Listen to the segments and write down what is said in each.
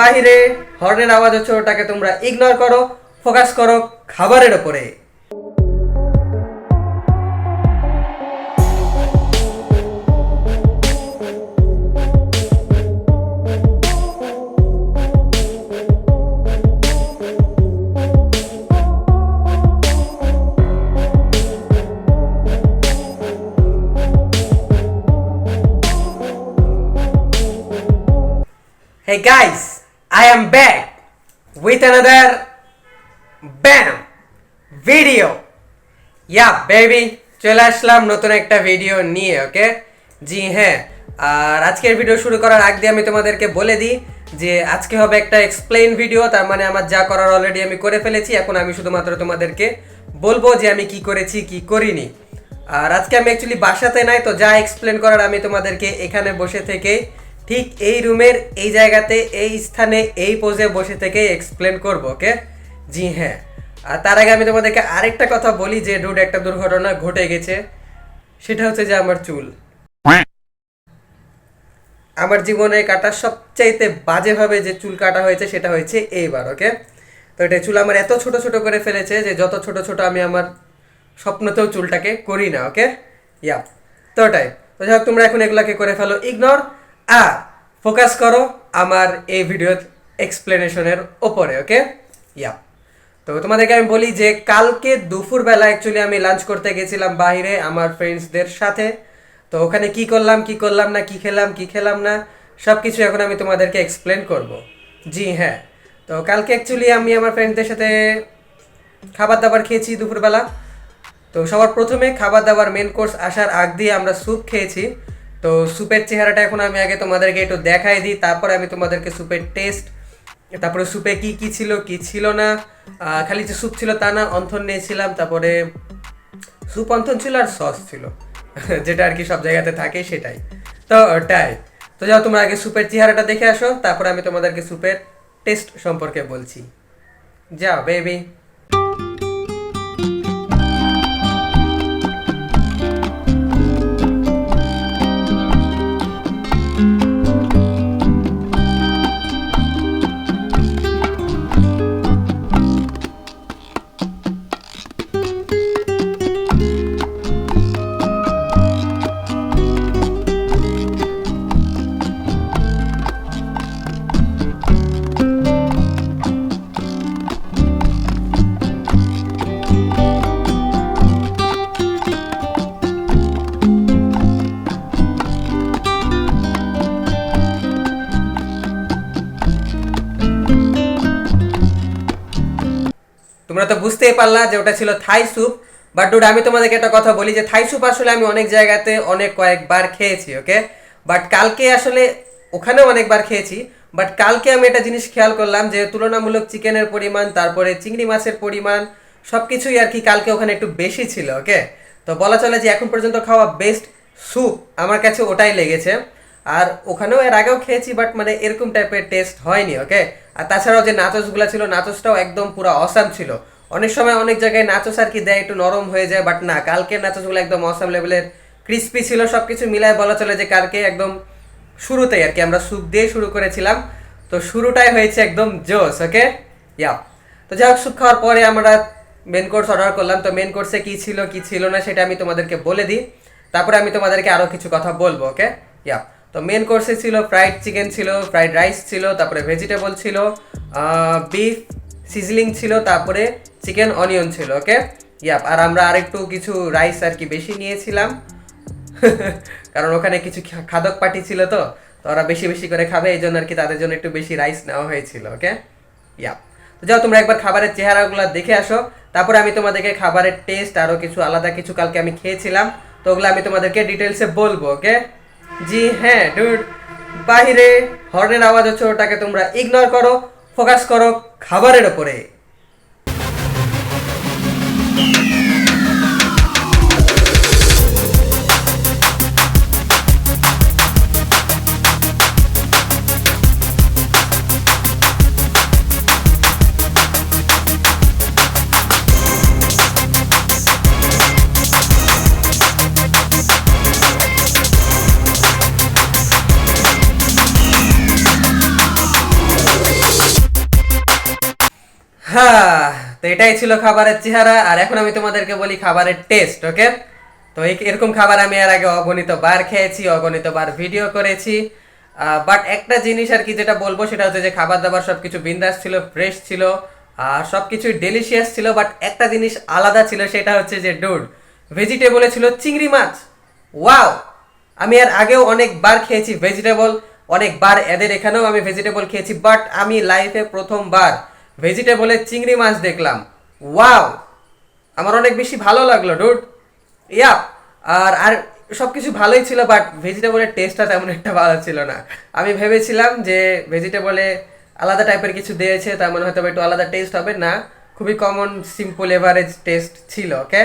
বাহিরে হর্নের আওয়াজ হচ্ছে, ওটাকে তোমরা ইগনোর করো, ফোকাস করো খাবারের উপরে। Hey guys, I am back with another BAM video. Yeah baby, চলে আসলাম নতুন একটা ভিডিও নিয়ে। ওকে জি হ্যাঁ, আর আজকের ভিডিও শুরু করার আগে আমি তোমাদেরকে বলে দিই যে আজকে হবে একটা এক্সপ্লেইন ভিডিও। তার মানে আমার যা করার অলরেডি আমি করে ফেলেছি, এখন আমি শুধুমাত্র তোমাদেরকে বলবো যে আমি কি করেছি কি করিনি। আর আজকে আমি অ্যাকচুয়ালি বাসাতে নাই, তো যা এক্সপ্লেন করার আমি তোমাদেরকে এখানে বসে থেকে ঠিক এই রুমের এই জায়গাতে এই স্থানে এই পোজে বসে থেকে এক্সপ্লেন করব। ওকে জি হ্যাঁ, আর তার আগে আমি তোমাদেরকে আরেকটা কথা বলি যে ডুড একটা দুর্ঘটনা ঘটে গেছে। সেটা হচ্ছে যে আমার চুল আমার জীবনে কাটা সবচাইতে বাজেভাবে যে চুল কাটা হয়েছে সেটা হয়েছে এইবার। ওকে তো এটা চুল আমার এত ছোট ছোট করে ফেলেছে যে যত ছোট ছোট আমি আমার স্বপ্নতেও চুলটাকে করি না। ওকে ইয়া তো ওটাই। তো যাই হোক, তোমরা এখন এগুলাকে করে ফেলো ইগনোর, আর ফোকাস করো আমার এই ভিডিওর এক্সপ্লেনেশনের ওপরে। ওকে ইয়া তো তোমাদেরকে আমি বলি যে কালকে দুপুরবেলা অ্যাকচুয়ালি আমি লাঞ্চ করতে গেছিলাম বাইরে আমার ফ্রেন্ডসদের সাথে। তো ওখানে কি করলাম না, কি খেলাম না, সব কিছু এখন আমি তোমাদেরকে এক্সপ্লেন করব। জি হ্যাঁ, তো কালকে অ্যাকচুয়ালি আমি আমার ফ্রেন্ডদের সাথে খাবার দাবার খেয়েছি দুপুরবেলা। তো সবার প্রথমে খাবার দাবার মেন কোর্স আসার আগ দিয়ে আমরা স্যুপ খেয়েছি। তো স্যুপের চেহারাটা এখন আমি আগে তোমাদেরকে একটু দেখাই দিই, তারপরে আমি তোমাদেরকে স্যুপের টেস্ট, তারপরে স্যুপে কি ছিল কি ছিল না, খালি যে স্যুপ ছিল তা না, অন্থন নিয়েছিলাম, তারপরে স্যুপ অন্থন ছিল আর সস ছিল যেটা আর কি সব জায়গাতে থাকে সেটাই। তো ওটাই। তো যাও তোমরা আগে স্যুপের চেহারাটা দেখে আসো, তারপরে আমি তোমাদেরকে স্যুপের টেস্ট সম্পর্কে বলছি। যাও বেবি। তোমরা তো বুঝতেই পারলা যে ওটা ছিল থাই স্যুপ। বাট ডুড আমি তোমাদেরকে একটা কথা বলি যে থাই স্যুপ আসলে আমি অনেক জায়গাতে অনেক কয়েকবার খেয়েছি। ওকে বাট কালকে আসলে ওখানেও অনেকবার খেয়েছি, বাট কালকে আমি একটা জিনিস খেয়াল করলাম যে তুলনামূলক চিকেনের পরিমাণ, তারপরে চিংড়ি মাছের পরিমাণ, সব কিছুই আর কি কালকে ওখানে একটু বেশি ছিল। ওকে তো বলা চলে যে এখন পর্যন্ত খাওয়া বেস্ট স্যুপ আমার কাছে ওটাই লেগেছে। আর ওখানেও এর আগেও খেয়েছি, বাট মানে এরকম টাইপের টেস্ট হয়নি। ওকে আর তাছাড়াও যে নাচোসগুলো ছিল, নাচোসটাও একদম পুরো অসাম ছিল। অনেক সময় অনেক জায়গায় নাচোস আর কি দেয় একটু নরম হয়ে যায়, বাট না, কালকের নাচোসগুলো একদম অসাম লেভেলের ক্রিস্পি ছিল। সব কিছু মিলায় বলা চলে যে কালকে একদম শুরুতেই আর কি আমরা স্যুপ দিয়ে শুরু করেছিলাম, তো শুরুটাই হয়েছে একদম জোস। ওকে ইয়া তো যাই হোক, স্যুপ খাওয়ার পরে আমরা মেন কোর্স অর্ডার করলাম। তো মেন কোর্সে কী ছিল কি ছিল না সেটা আমি তোমাদেরকে বলে দিই, তারপরে আমি তোমাদেরকে আরও কিছু কথা বলবো। ওকে ইয়া তো মেন কোর্সে ছিল ফ্রাইড চিকেন ছিল, ফ্রাইড রাইস ছিল, তারপরে ভেজিটেবল ছিল, বিফ সিজলিং ছিল, তারপরে চিকেন অনিয়ন ছিল। ওকে ইয়াপ আর আমরা আরেকটু কিছু রাইস আর কি বেশি নিয়েছিলাম কারণ ওখানে কিছু খাদক পার্টি ছিল, তো ওরা বেশি বেশি করে খাবে, এই জন্য আর কি তাদের জন্য একটু বেশি রাইস নেওয়া হয়েছিল। ওকে ইয়াপ তো যাও তোমরা একবার খাবারের চেহারাগুলো দেখে আসো, তারপরে আমি তোমাদেরকে খাবারের টেস্ট আরও কিছু আলাদা কিছু কালকে আমি খেয়েছিলাম তো ওগুলো আমি তোমাদেরকে ডিটেলসে বলবো। ওকে জি হ্যাঁ ডুড, বাহিরে হর্নের আওয়াজ হচ্ছে, ওটাকে তোমরা ইগনোর করো, ফোকাস করো খাবারের ওপরে। হ্যাঁ, তো এটাই ছিল খাবারের চেহারা। আর এখন আমি তোমাদেরকে বলি খাবারের টেস্ট, ওকে? তো এরকম খাবার আমি এর আগে অগণিত বার খেয়েছি, অগণিত বার ভিডিও করেছি। বাট একটা জিনিস আর কি যেটা বলবো সেটা হচ্ছে যে খাবার দাবার সবকিছু বিন্দাস ছিল, ফ্রেশ ছিল, আর সবকিছু ডেলিশিয়াস ছিল। বাট একটা জিনিস আলাদা ছিল, সেটা হচ্ছে যে ডুড, ভেজিটেবলে ছিল চিংড়ি মাছ। ওয়াও! আমি এর আগেও অনেকবার খেয়েছি ভেজিটেবল, অনেকবার এদের এখানেও আমি ভেজিটেবল খেয়েছি, বাট আমি লাইফে প্রথমবার ভেজিটেবলের চিংড়ি মাছ দেখলাম। ওয়াও! আমার অনেক বেশি ভালো লাগলো ডুড। ইয়া, আর আর সব কিছু ভালোই ছিল, বাট ভেজিটেবলের টেস্টটা তেমন একটা ভালো ছিল না। আমি ভেবেছিলাম যে ভেজিটেবলে আলাদা টাইপের কিছু দিয়েছে, তার মানে হয়তো একটু আলাদা টেস্ট হবে না, খুবই কমন সিম্পল এভারেজ টেস্ট ছিল, ওকে?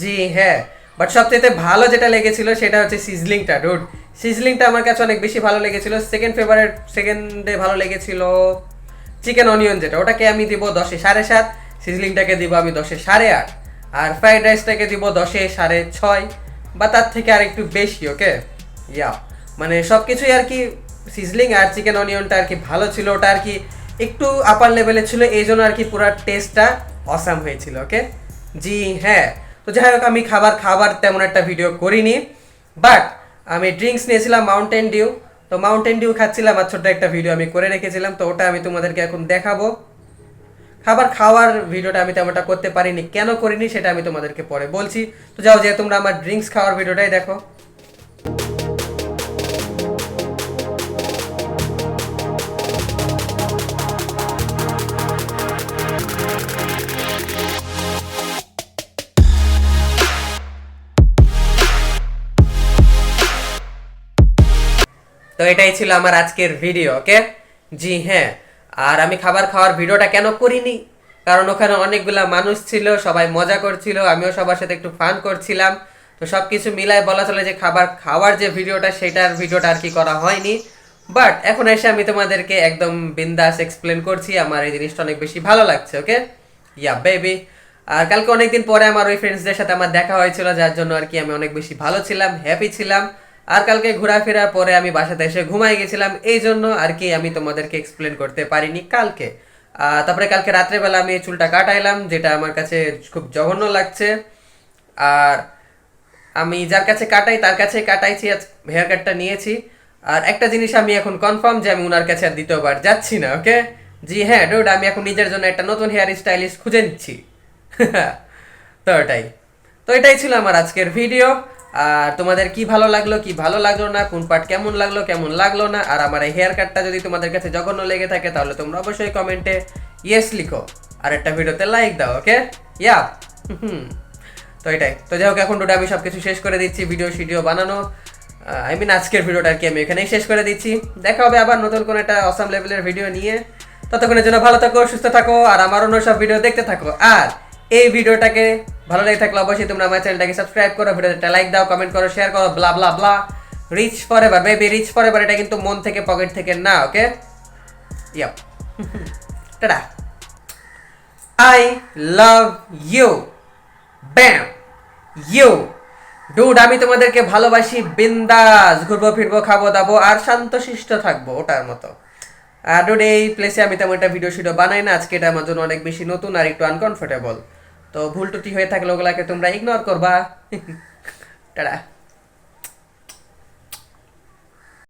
জি হ্যাঁ, বাট সবচেয়ে ভালো যেটা লেগেছিল সেটা হচ্ছে সিজলিংটা ডুড। সিজলিংটা আমার কাছে অনেক বেশি ভালো লেগেছিল। সেকেন্ডে ভালো লেগেছিল চিকেন অনিয়ন, যেটা ওটাকে আমি দিব 10-7.5, সিজলিংটাকে দিব আমি 10-8.5, আর ফ্রাইড রাইসটাকে দিব 10-6.5 বা তার থেকে আর একটু বেশি, ওকে? ইয়া, মানে সব কিছুই আর কি, সিজলিং আর চিকেন অনিয়নটা আর কি ভালো ছিল, ওটা আর কি একটু আপার লেভেলে ছিল, এই জন্য আর কি পুরো টেস্টটা অসাম হয়েছিল, ওকে? জি হ্যাঁ। তো যাই হোক, আমি খাবার তেমন একটা ভিডিও করিনি, বাট আমি ড্রিঙ্কস নিয়েছিলাম মাউন্টেন ডিউ। তো মাউন্টেন ডিউ খাচ্ছিলাম, আর ছোট্ট একটা ভিডিও আমি করে রেখেছিলাম, তো ওটা আমি তোমাদেরকে এখন দেখাবো। খাবার খাওয়ার ভিডিওটা আমি তেমনটা করতে পারিনি, কেন করিনি সেটা আমি তোমাদেরকে পরে বলছি। তো যাও, যে তোমরা আমার ড্রিঙ্কস খাওয়ার ভিডিওটাই দেখো। তো এটাই ছিল আমার আজকের ভিডিও, ওকে? জি হ্যাঁ। আর আমি খাবার খাওয়ার ভিডিওটা কেন করিনি, কারণ ওখানে অনেকগুলা মানুষ ছিল, সবাই মজা করছিল, আমিও সবার সাথে একটু ফান করছিলাম। তো সব কিছু মিলায় বলা চলে যে খাবার খাওয়ার যে ভিডিওটা, সেটার ভিডিওটা আর কি করা হয়নি। বাট এখন এসে আমি তোমাদেরকে একদম বিন্দাস এক্সপ্লেন করছি, আমার এই জিনিসটা অনেক বেশি ভালো লাগছে, ওকে? Yeah baby. আর কালকে অনেকদিন পরে আমার ওই ফ্রেন্ডসদের সাথে আমার দেখা হয়েছিল, যার জন্য আর কি আমি অনেক বেশি ভালো ছিলাম, হ্যাপি ছিলাম। আর কালকে ঘোরাফেরার পরে আমি বাসাতে এসে ঘুমাই গেছিলাম, এই জন্য আর কি আমি তোমাদেরকে এক্সপ্লেন করতে পারিনি কালকে। তারপরে কালকে রাত্রেবেলা আমি এই চুলটা কাটাইলাম, যেটা আমার কাছে খুব জঘন্য লাগছে। আর আমি যার কাছে কাটাই তার কাছে কাটাইছি, হেয়ার কাটটা নিয়েছি। আর একটা জিনিস আমি এখন কনফার্ম যে আমি ওনার কাছে আর দ্বিতীয়বার যাচ্ছি না, ওকে? জি হ্যাঁ ডুড, আমি এখন নিজের জন্য একটা নতুন হেয়ার স্টাইলিস্ট খুঁজে নিচ্ছি। তো ওটাই। তো এটাই ছিল আমার আজকের ভিডিও। আর তোমাদের কি ভালো লাগলো, কি ভালো লাগলো না, কোন পার্ট কেমন লাগলো, কেমন লাগলো না, আর আমার এই হেয়ার কাটটা যদি তোমাদের কাছে জঘন্য লেগে থাকে, তাহলে তোমরা অবশ্যই কমেন্টে ইয়েস লিখো, আর একটা ভিডিওতে লাইক দাও, ওকে? ইয়া। হুম। তো এটাই। তো যাই হোক, এখন ডুডে আমি সব কিছু শেষ করে দিচ্ছি, ভিডিও বানানো, আই মিন আজকের ভিডিওটা আর কি আমি এখানেই শেষ করে দিচ্ছি। দেখা হবে আবার নতুন কোনো একটা অসাম লেভেলের ভিডিও নিয়ে। ততক্ষণের জন্য ভালো থাকো, সুস্থ থাকো, আর আমার অন্য সব ভিডিও দেখতে থাকো। আর এই ভিডিওটাকে ভালো লেগে থাকলে অবশ্যই তোমরা আমার চ্যানেলটাকে সাবস্ক্রাইব করো, ভিডিওটা লাইক দাও, কমেন্ট করো, শেয়ার করো, blah blah blah. Rich for ever baby, rich for ever, এটা কিন্তু মন থেকে, পকেট থেকে না, okay? Yup. Tata. I love you. Bam. You. Dude, আমি তোমাদেরকে ভালোবাসি, বিন্দাস ঘুরবো ফিরবো, খাবো দাবো, আর শান্তশিষ্ট থাকবো, ওটার মতো। আর ডুড, এই প্লেসে আমি তেমন একটা ভিডিও বানাই না, আজকে এটা আমার জন্য অনেক বেশি নতুন আর একটু আনকমফোর্টেবল। তো ভুল টুটি হয়ে থাকলে ওগুলাকে তোমরা ইগনোর করবা। টাটা।